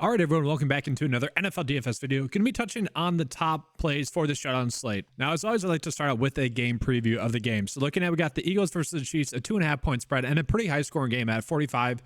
All right, everyone, welcome back into another NFL DFS video. Going to be touching on the top plays for the Showdown slate. Now, as always, I like to start out with a game preview of the game. So looking at, we got the Eagles versus the Chiefs, a 2.5 point spread, and a pretty high scoring game at 45,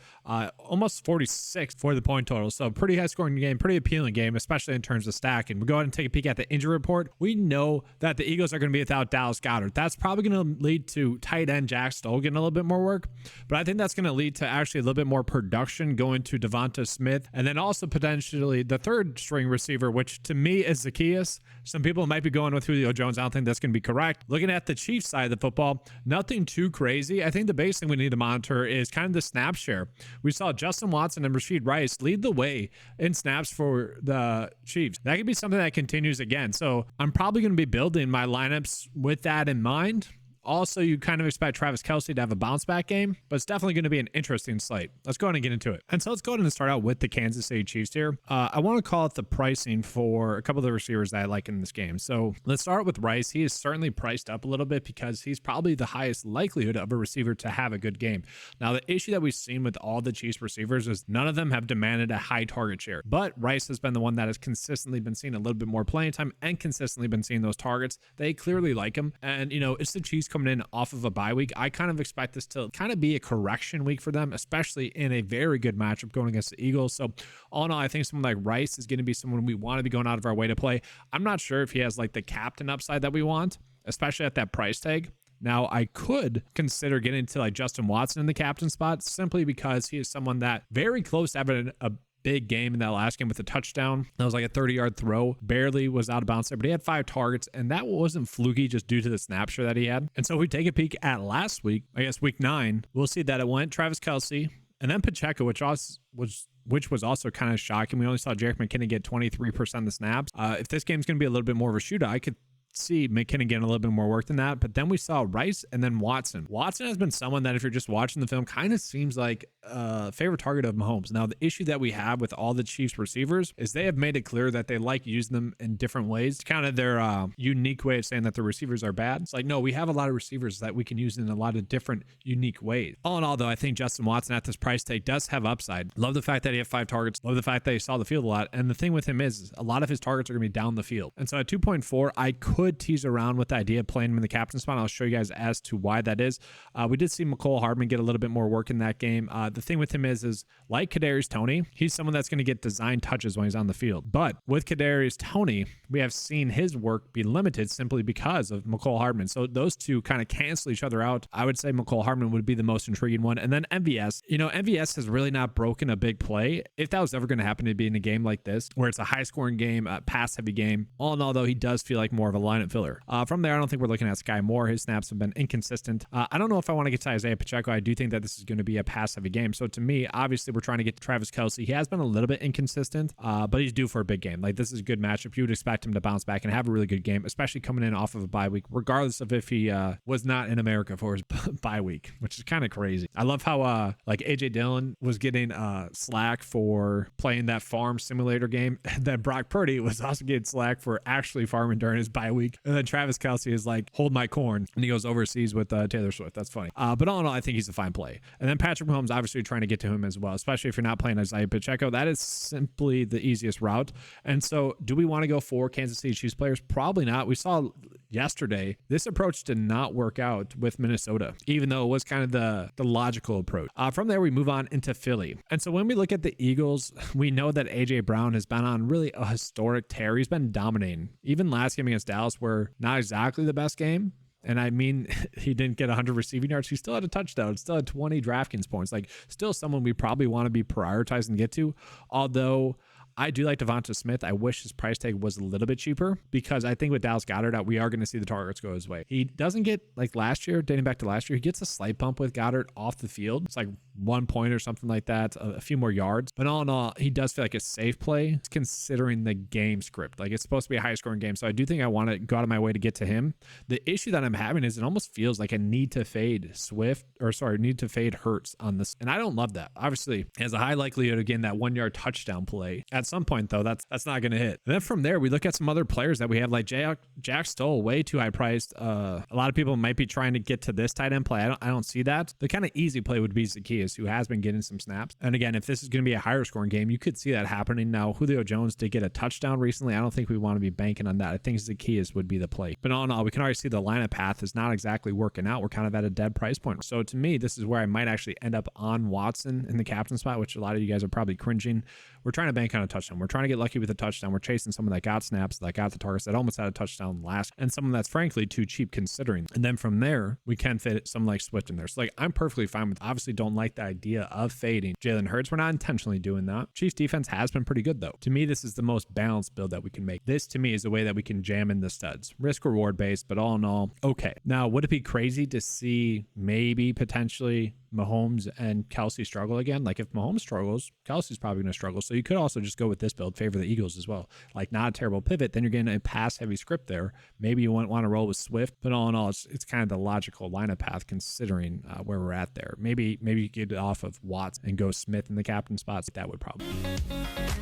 almost 46 for the point total. So pretty high scoring game, pretty appealing game, especially in terms of stacking. We go ahead and take a peek at the injury report. We know that the Eagles are going to be without Dallas Goedert. That's probably going to lead to tight end Jack Stoll getting a little bit more work, but I think that's going to lead to actually a little bit more production going to Devonta Smith, and then also potentially the third string receiver, which to me is Zacchaeus. Some people might be going with Julio Jones. I don't think that's going to be correct. Looking at the Chiefs side of the football, nothing too crazy. I think the base thing we need to monitor is kind of the snap share. We saw Justin Watson and Rashid Rice lead the way in snaps for the Chiefs. That could be something that continues again. So I'm probably going to be building my lineups with that in mind. Also, you kind of expect Travis Kelce to have a bounce back game, but it's definitely going to be an interesting slate. Let's go ahead and get into it. And so let's go ahead and start out with the Kansas City Chiefs here. I want to call it the pricing for a couple of the receivers that I like in this game. So let's start with Rice. He is certainly priced up a little bit because he's probably the highest likelihood of a receiver to have a good game. Now, the issue that we've seen with all the Chiefs receivers is none of them have demanded a high target share, but Rice has been the one that has consistently been seeing a little bit more playing time and consistently been seeing those targets. They clearly like him. And, you know, it's the Chiefs coming in off of a bye week. I kind of expect this to kind of be a correction week for them, especially in a very good matchup going against the Eagles. So all in all, I think someone like Rice is going to be someone we want to be going out of our way to play. I'm not sure if he has like the captain upside that we want, especially at that price tag. Now, I could consider getting to like Justin Watson in the captain spot simply because he is someone that very close to having a big game in that last game with a touchdown. That was like a 30-yard throw. Barely was out of bounds there, but he had 5 targets, and that wasn't fluky just due to the snap share that he had. And so if we take a peek at last week, I guess week 9, we'll see that it went Travis Kelce and then Pacheco, which was also kind of shocking. We only saw Jerick McKinnon get 23% of the snaps. If this game's going to be a little bit more of a shootout, I could see McKinnon getting a little bit more work than that, but then we saw Rice and then Watson. Watson has been someone that if you're just watching the film kind of seems like a favorite target of Mahomes. Now, the issue that we have with all the Chiefs receivers is they have made it clear that they like using them in different ways. It's kind of their unique way of saying that the receivers are bad. It's like, no, we have a lot of receivers that we can use in a lot of different unique ways. All in all, though, I think Justin Watson at this price tag does have upside. Love the fact that he had 5 targets. Love the fact that he saw the field a lot. And the thing with him is a lot of his targets are going to be down the field. And so at 2.4, I could tease around with the idea of playing him in the captain spot. I'll show you guys as to why that is. We did see Mecole Hardman get a little bit more work in that game. The thing with him is like Kadarius Toney, he's someone that's going to get design touches when he's on the field. But with Kadarius Toney, we have seen his work be limited simply because of Mecole Hardman. So those two kind of cancel each other out. I would say Mecole Hardman would be the most intriguing one. And then MVS, you know, MVS has really not broken a big play. If that was ever going to happen to be in a game like this, where it's a high scoring game, a pass heavy game, all in all, though, he does feel like more of a lineup filler. From there, I don't think we're looking at Sky Moore. His snaps have been inconsistent. I don't know if I want to get to Isaiah Pacheco. I do think that this is going to be a pass heavy game. So to me, obviously, we're trying to get to Travis Kelce. He has been a little bit inconsistent, but he's due for a big game. Like, this is a good matchup. You would expect him to bounce back and have a really good game, especially coming in off of a bye week, regardless of if he was not in America for his bye week, which is kind of crazy. I love how like AJ Dillon was getting slack for playing that farm simulator game. That Brock Purdy was also getting slack for actually farming during his bye week. And then Travis Kelce is like, hold my corn, and he goes overseas with Taylor Swift. That's funny. But all in all, I think he's a fine play. And then Patrick Mahomes, obviously trying to get to him as well, especially if you're not playing Isaiah Pacheco. That is simply the easiest route. And so do we want to go for Kansas City Chiefs players? Probably not. We saw yesterday this approach did not work out with Minnesota, even though it was kind of the logical approach. From there, we move on into Philly. And so when we look at the Eagles, we know that AJ Brown has been on really a historic tear. He's been dominating. Even last game against Dallas were not exactly the best game. And I mean, he didn't get 100 receiving yards. He still had a touchdown. Still had 20 DraftKings points. Like, still someone we probably want to be prioritizing to get to. Although I do like Devonta Smith. I wish his price tag was a little bit cheaper because I think with Dallas Goedert, we are going to see the targets go his way. He doesn't get, like last year, dating back to last year, he gets a slight bump with Goedert off the field. It's like 1 point or something like that, a few more yards. But all in all, he does feel like a safe play considering the game script. Like, it's supposed to be a high scoring game. So I do think I want to go out of my way to get to him. The issue that I'm having is it almost feels like a need to fade Hurts on this. And I don't love that. Obviously, he has a high likelihood of getting that 1-yard touchdown play. At some point, though, that's not going to hit. And then from there, we look at some other players that we have, like Jack Stoll, way too high priced. A lot of people might be trying to get to this tight end play. I don't see that. The kind of easy play would be Zacchaeus. Vegas, who has been getting some snaps. And again, if this is going to be a higher scoring game, you could see that happening. Now, Julio Jones did get a touchdown recently. I don't think we want to be banking on that. I think the key would be the play. But all in all, we can already see the lineup path is not exactly working out. We're kind of at a dead price point. So to me, this is where I might actually end up on Watson in the captain spot, which a lot of you guys are probably cringing. We're trying to bank on a touchdown. We're trying to get lucky with a touchdown. We're chasing someone that got snaps, that got the targets, that almost had a touchdown last, and someone that's frankly too cheap considering. And then from there, we can fit someone like Swift in there. So like, I'm perfectly fine with, obviously don't like the idea of fading Jalen Hurts. We're not intentionally doing that. Chiefs defense has been pretty good though. To me, this is the most balanced build that we can make. This to me is the way that we can jam in the studs. Risk reward based, but all in all, okay. Now, would it be crazy to see maybe potentially Mahomes and Kelsey struggle again? Like if Mahomes struggles, Kelsey's probably going to struggle. So you could also just go with this build, favor the Eagles as well. Like not a terrible pivot. Then you're getting a pass heavy script there. Maybe you wouldn't want to roll with Swift, but all in all, it's kind of the logical lineup path considering where we're at there. Maybe you get it off of Watts and go Smith in the captain spots. That would probably.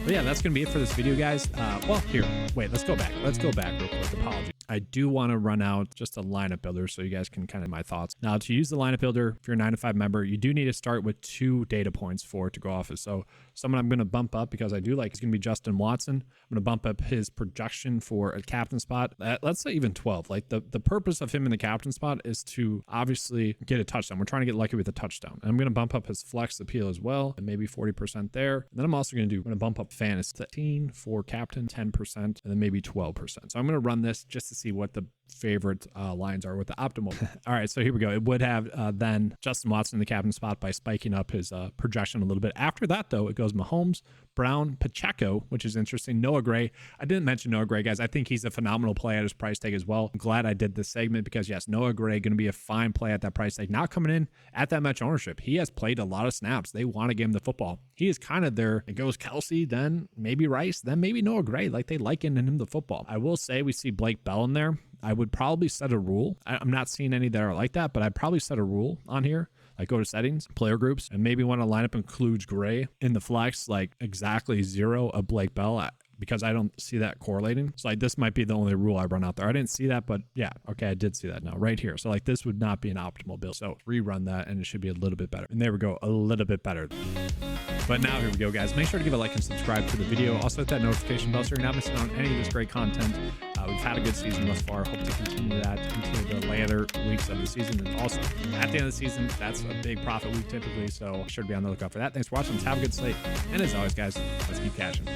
But yeah, that's going to be it for this video, guys. Well, here, wait, let's go back real quick. Apologies. I do want to run out just a lineup builder so you guys can kind of my thoughts. Now, to use the lineup builder, if you're a 9-to-5 member, you do need to start with 2 data points for it to go off of. So someone I'm going to bump up because I do like is going to be Justin Watson. I'm going to bump up his projection for a captain spot. Let's say even 12. Like the purpose of him in the captain spot is to obviously get a touchdown. We're trying to get lucky with a touchdown. And I'm going to bump up his flex appeal as well, and maybe 40% there. And then I'm also going to bump up fantasy 15 for captain, 10%, and then maybe 12%. So I'm going to run this just to see what the favorite lines are with the optimal. All right, so here we go. It would have then Justin Watson in the captain spot by spiking up his projection a little bit. After that, though, it goes Mahomes, Brown, Pacheco, which is interesting. Noah Gray. I didn't mention Noah Gray, guys. I think he's a phenomenal play at his price tag as well. I'm glad I did this segment because, yes, Noah Gray going to be a fine play at that price tag. Not coming in at that much ownership. He has played a lot of snaps. They want to give him the football. He is kind of there. It goes Kelsey, then maybe Rice, then maybe Noah Gray. Like they like in him the football. I will say we see Blake Bell in there. I would probably set a rule. I'm not seeing any that are like that, but I'd probably set a rule on here. Like go to settings, player groups, and maybe want to line up includes Gray in the flex, like exactly 0 of Blake Bell. Because I don't see that correlating. So like this might be the only rule I run out there. I didn't see that, but yeah, okay, I did see that now right here. So like this would not be an optimal build. So rerun that and it should be a little bit better. And there we go, a little bit better. But now here we go, guys. Make sure to give a like and subscribe to the video. Also hit that notification bell so you're not missing out on any of this great content. We've had a good season thus far. Hope to continue that into the later weeks of the season. And also at the end of the season, that's a big profit week typically. So sure to be on the lookout for that. Thanks for watching. Let's have a good slate. And as always, guys, let's keep cashing.